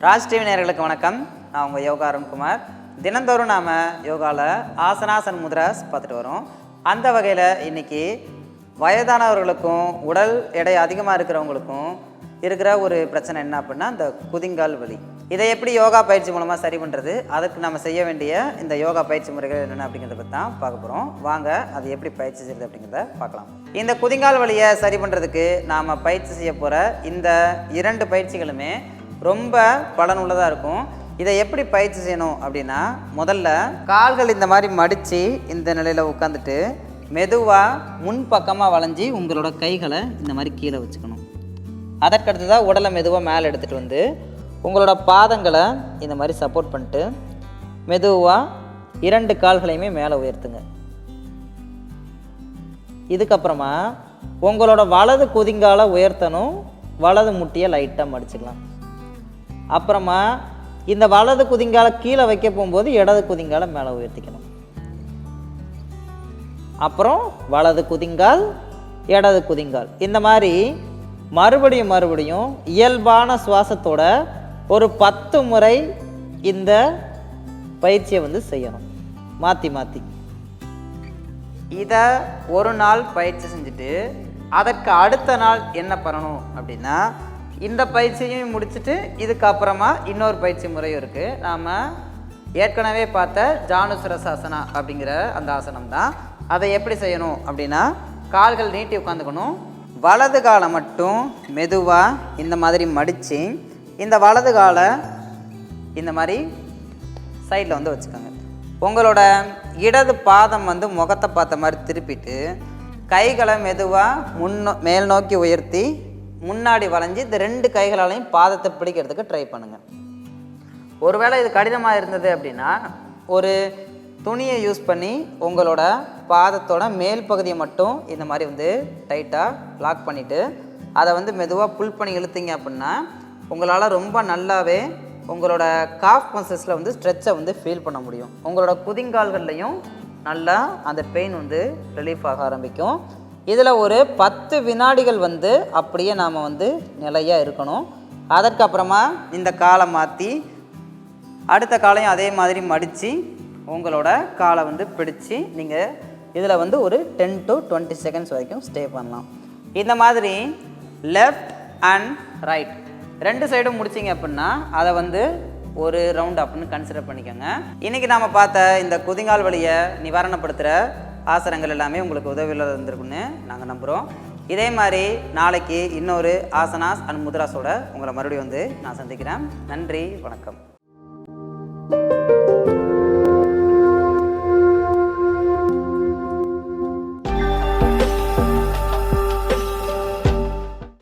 Raj TV நேயர்களுக்கு வணக்கம். நான் உங்கள் யோகா அருண்குமார். தினந்தோறும் நாம் யோகாவில் ஆசனாசன் முத்ராஸ் பார்த்துட்டு வரோம். அந்த வகையில் இன்றைக்கி வயதானவர்களுக்கும் உடல் எடை அதிகமாக இருக்கிறவங்களுக்கும் இருக்கிற ஒரு பிரச்சனை என்ன அப்படின்னா இந்த குதிங்கால் வலி. இதை எப்படி யோகா பயிற்சி மூலமாக சரி பண்ணுறது, அதுக்கு நம்ம செய்ய வேண்டிய இந்த யோகா பயிற்சி முறைகள் என்னென்ன அப்படிங்கிறத பற்றி தான் பார்க்க போகிறோம். வாங்க அது எப்படி பயிற்சி செய்கிறது அப்படிங்கிறத பார்க்கலாம். இந்த குதிங்கால் வலியை சரி பண்ணுறதுக்கு நாம் பயிற்சி செய்ய போகிற இந்த 2 பயிற்சிகளுமே ரொம்ப பலனுள்ளதாக இருக்கும். இதை எப்படி பயிற்சி செய்யணும் அப்படின்னா, முதல்ல கால்கள் இந்த மாதிரி மடித்து இந்த நிலையில் உட்காந்துட்டு மெதுவாக முன்பக்கமாக வளைஞ்சி உங்களோட கைகளை இந்த மாதிரி கீழே வச்சுக்கணும். அதற்கடுத்து தான் உடலை மெதுவாக மேலே எடுத்துகிட்டு வந்து உங்களோட பாதங்களை இந்த மாதிரி சப்போர்ட் பண்ணிட்டு மெதுவாக 2 கால்களையுமே மேலே உயர்த்துங்க. இதுக்கப்புறமா உங்களோட வலது குதிங்காலை உயர்த்தணும், வலது முட்டியை லைட்டாக மடிச்சுக்கலாம். அப்புறமா இந்த வலது குதிங்காலை கீழே வைக்க போகும்போது இடது குதிங்காலை மேலே உயர்த்திக்கணும். அப்புறம் வலது குதிங்கால், இடது குதிங்கால், இந்த மாதிரி மறுபடியும் இயல்பான சுவாசத்தோட ஒரு 10 முறை இந்த பயிற்சியை செய்யணும், மாற்றி. இதை ஒரு நாள் பயிற்சி செஞ்சுட்டு அதற்கு அடுத்த நாள் என்ன பண்ணணும் அப்படின்னா, இந்த பயிற்சியும் முடிச்சுட்டு இதுக்கப்புறமா இன்னொரு பயிற்சி முறையும் இருக்குது. நாம் ஏற்கனவே பார்த்த ஜானுசிரசாசனா அப்படிங்கிற அந்த ஆசனம் தான். அதை எப்படி செய்யணும் அப்படின்னா, கால்கள் நீட்டி உட்காந்துக்கணும். வலது காலை மட்டும் மெதுவாக இந்த மாதிரி மடித்து இந்த வலது காலை இந்த மாதிரி சைடில் வச்சுக்கோங்க. உங்களோட இடது பாதம் முகத்தை பார்த்த மாதிரி திருப்பிட்டு கைகளை மெதுவாக மேல் நோக்கி உயர்த்தி முன்னாடி வளைஞ்சி இந்த 2 கைகளாலையும் பாதத்தை பிடிக்கிறதுக்கு ட்ரை பண்ணுங்கள். ஒருவேளை இது கடினமாக இருந்தது அப்படின்னா ஒரு துணியை யூஸ் பண்ணி உங்களோட பாதத்தோட மேல் பகுதியை மட்டும் இந்த மாதிரி டைட்டாக லாக் பண்ணிவிட்டு அதை மெதுவாக புல் பண்ணி இழுத்தீங்க அப்படின்னா உங்களால் ரொம்ப நல்லாவே உங்களோட காஃப் மசில்ஸில் ஸ்ட்ரெச்சை ஃபீல் பண்ண முடியும். உங்களோட குதிங்கால்கள்லையும் நல்லா அந்த பெயின் ரிலீஃப் ஆக ஆரம்பிக்கும். இதில் ஒரு 10 வினாடிகள் அப்படியே நாம் நிலையாக இருக்கணும். அதற்கப்புறமா இந்த காலை மாற்றி அடுத்த காலையும் அதே மாதிரி மடித்து உங்களோட காலை பிடிச்சி நீங்கள் இதில் ஒரு 10 to 20 செகண்ட்ஸ் வரைக்கும் ஸ்டே பண்ணலாம். இந்த மாதிரி லெஃப்ட் அண்ட் ரைட் 2 சைடும் முடிச்சிங்க அப்படின்னா அதை ஒரு ரவுண்ட் அப்படின்னு கன்சிடர் பண்ணிக்கோங்க. இன்றைக்கி நாம் பார்த்த இந்த குதிங்கால் வலியை நிவாரணப்படுத்துகிற ஆசனங்கள் எல்லாமே உங்களுக்கு உதவியில் இருந்திருக்குன்னு நாங்கள் நம்புகிறோம். இதே மாதிரி நாளைக்கு இன்னொரு ஆசனாஸ் அண்ட் முத்ராஸோட உங்களை மறுபடியும் நான் சந்திக்கிறேன். நன்றி, வணக்கம்.